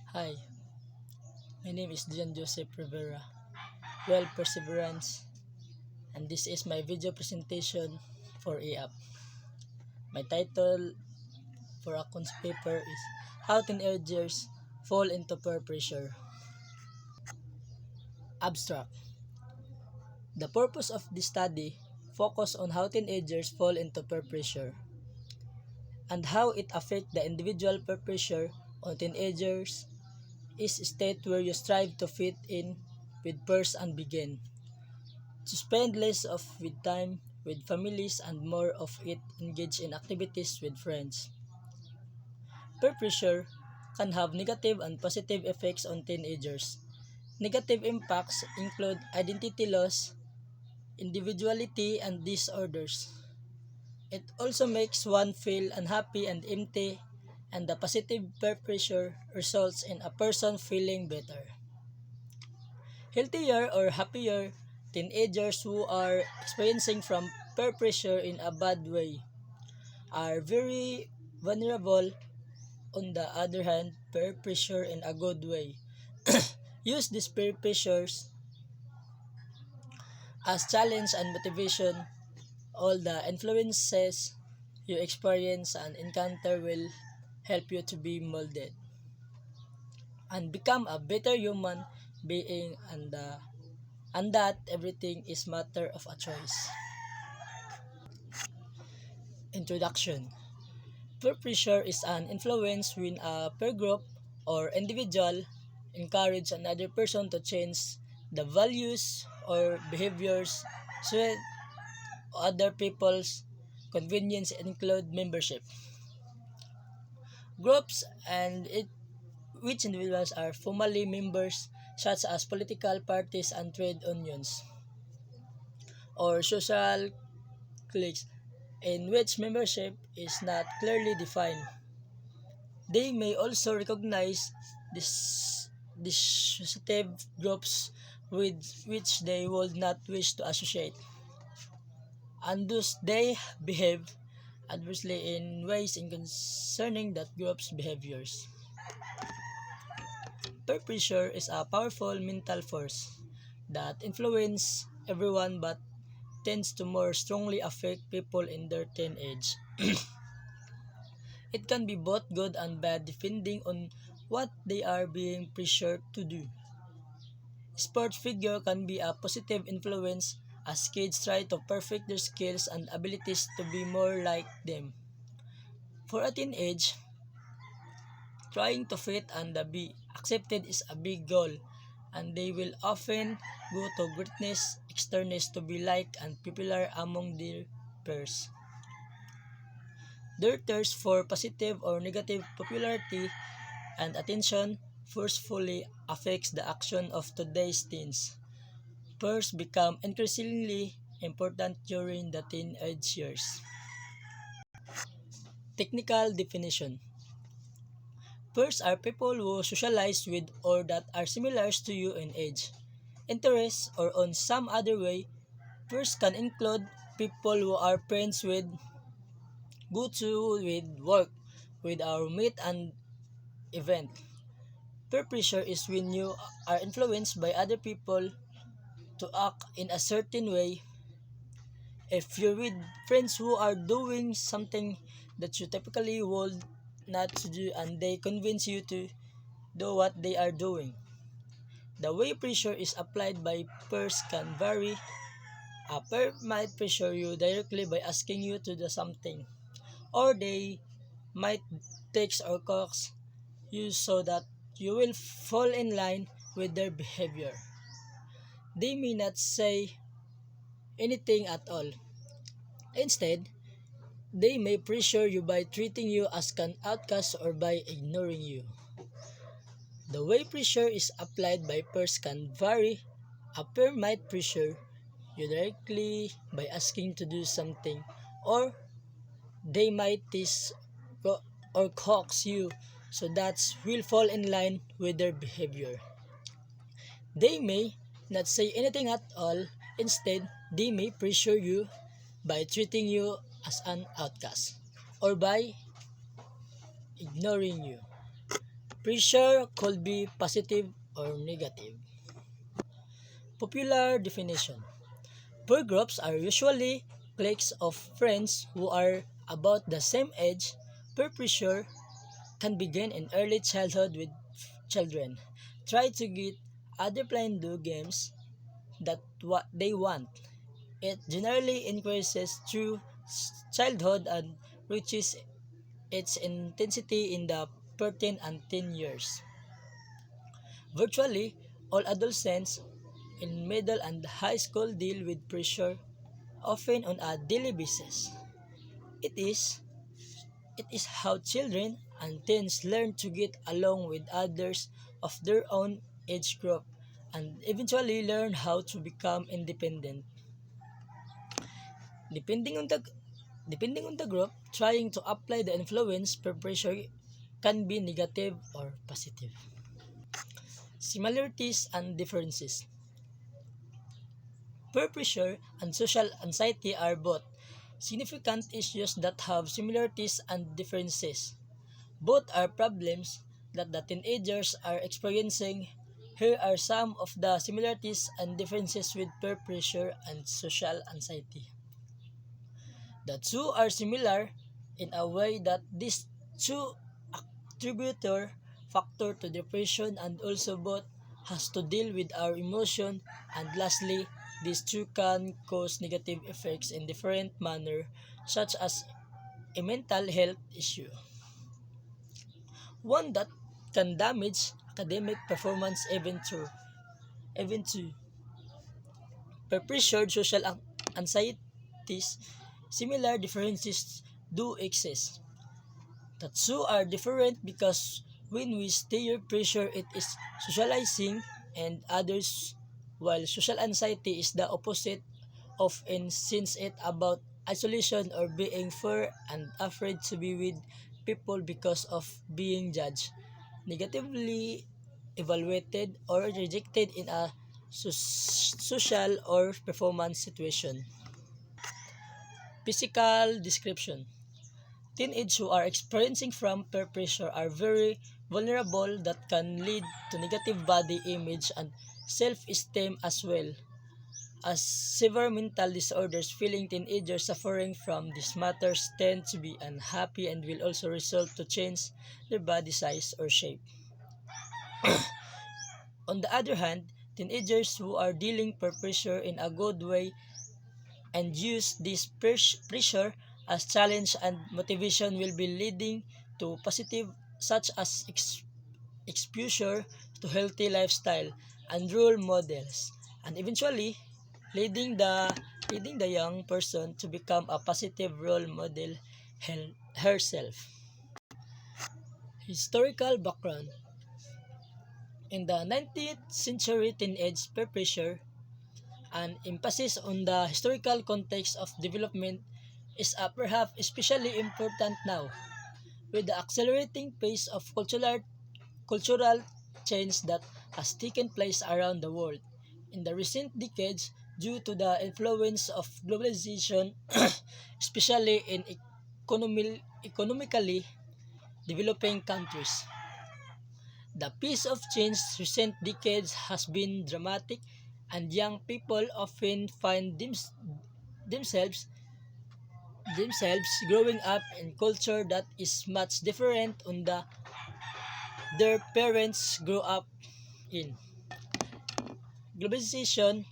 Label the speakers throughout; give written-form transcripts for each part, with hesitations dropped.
Speaker 1: Hi, my name is John Joseph Rivera. Well, Perseverance, and this is my video presentation for AAP. My title for accounts paper is How Teenagers Fall into Peer Pressure. Abstract. The purpose of this study focus on how teenagers fall into peer pressure and how it affects the individual. Peer pressure on teenagers is a state where you strive to fit in with peers and begin to spend less of with time with families and more of it engage in activities with friends. Peer pressure can have negative and positive effects on teenagers. Negative impacts include identity loss, individuality, and disorders. It also makes one feel unhappy and empty, and the positive peer pressure results in a person feeling better. Healthier or happier teenagers who are experiencing from peer pressure in a bad way are very vulnerable. On the other hand, peer pressure in a good way. Use these peer pressures as challenge and motivation. All the influences you experience and encounter will help you to be molded and become a better human being, and that everything is matter of a choice. Introduction. Peer pressure is an influence when a peer group or individual encourage another person to change the values or behaviors so other people's convenience include membership groups and which individuals are formally members such as political parties and trade unions or social cliques in which membership is not clearly defined. They may also recognize dissociative groups with which they would not wish to associate, and thus they behave adversely in ways in concerning that group's behaviors. Peer pressure is a powerful mental force that influences everyone but tends to more strongly affect people in their teenage. It can be both good and bad depending on what they are being pressured to do. Sports figure can be a positive influence as kids try to perfect their skills and abilities to be more like them. For a teenage, trying to fit and be accepted is a big goal, and they will often go to greatness externals to be liked and popular among their peers. Their thirst for positive or negative popularity and attention forcefully affects the action of today's teens. Peers become increasingly important during the teenage years. Technical definition. Peers are people who socialize with or that are similar to you in age, interests, or on some other way. Peers can include people who are friends with, go to with work, with our meet and event. Peer pressure is when you are influenced by other people to act in a certain way. If you're with friends who are doing something that you typically would not to do and they convince you to do what they are doing. The way pressure is applied by peers can vary. A peer might pressure you directly by asking you to do something, or they might text or coax you so that you will fall in line with their behavior. They may not say anything at all. Instead, they may pressure you by treating you as an outcast or by ignoring you. The way pressure is applied by peers can vary. A peer might pressure you directly by asking to do something, or they might tease or coax you so that will fall in line with their behavior. They may not say anything at all. Instead, they may pressure you by treating you as an outcast or by ignoring you. Pressure could be positive or negative. Popular definition. Peer groups are usually cliques of friends who are about the same age. Peer pressure can begin in early childhood with children. Try to get other playing do games that what they want. It generally increases through childhood and reaches its intensity in the 13 and teen years. Virtually all adolescents in middle and high school deal with pressure, often on a daily basis. It is it is how children and teens learn to get along with others of their own age group and eventually learn how to become independent. Depending on the Depending on the group, trying to apply the influence per pressure can be negative or positive. Similarities and differences. Peer pressure and social anxiety are both significant issues that have similarities and differences. Both are problems that the teenagers are experiencing. Here are some of the similarities and differences with peer pressure and social anxiety. The two are similar in a way that these two attributor factor to depression and also both has to deal with our emotion, and lastly these two can cause negative effects in different manner, such as a mental health issue, one that can damage academic performance even to pressured social anxieties. Similar differences do exist. The two are different because when we steer pressure it is socializing and others, while social anxiety is the opposite of in since it about isolation or being fear and afraid to be with people because of being judged, negatively evaluated or rejected in a social or performance situation. Physical description. Teenagers who are experiencing from peer pressure are very vulnerable that can lead to negative body image and self-esteem as well as severe mental disorders. Feeling teenagers suffering from these matters tend to be unhappy and will also result to change their body size or shape. On the other hand, teenagers who are dealing peer pressure in a good way and use this pressure as challenge and motivation will be leading to positive such as exposure to healthy lifestyle and role models, and eventually leading the leading the young person to become a positive role model herself. Historical background. In the 19th century, teenage peer pressure, an emphasis on the historical context of development, is perhaps especially important now, with the accelerating pace of cultural change that has taken place around the world in the recent decades due to the influence of globalization, especially in economically developing countries. The pace of change recent decades has been dramatic, and young people often find themselves themselves growing up in culture that is much different on the their parents grew up in. Globalization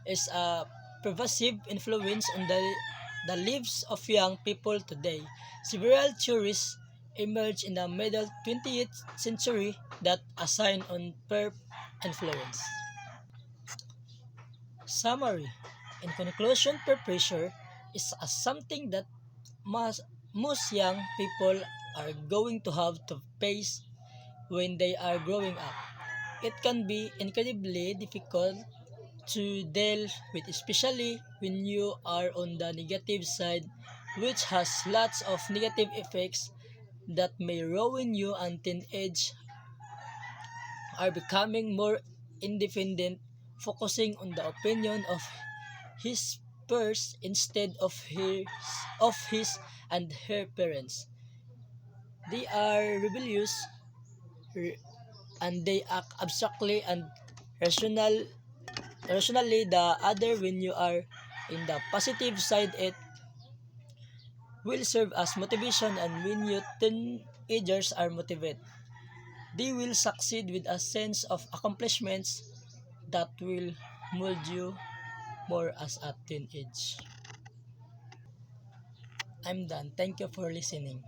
Speaker 1: is a pervasive influence on the lives of young people today. Several theories emerged in the middle 20th century that assign on peer influence. Summary. In conclusion, peer pressure is something that most, most young people are going to have to face when they are growing up. It can be incredibly difficult to deal with, especially when you are on the negative side, which has lots of negative effects that may ruin you, and teenage are becoming more independent, focusing on the opinion of his peers instead of his and her parents. They are rebellious re- and they act abstractly and rationally the other. When you are in the positive side, it will serve as motivation, and when you teenagers are motivated, they will succeed with a sense of accomplishments that will mold you more as a teenage. I'm done. Thank you for listening.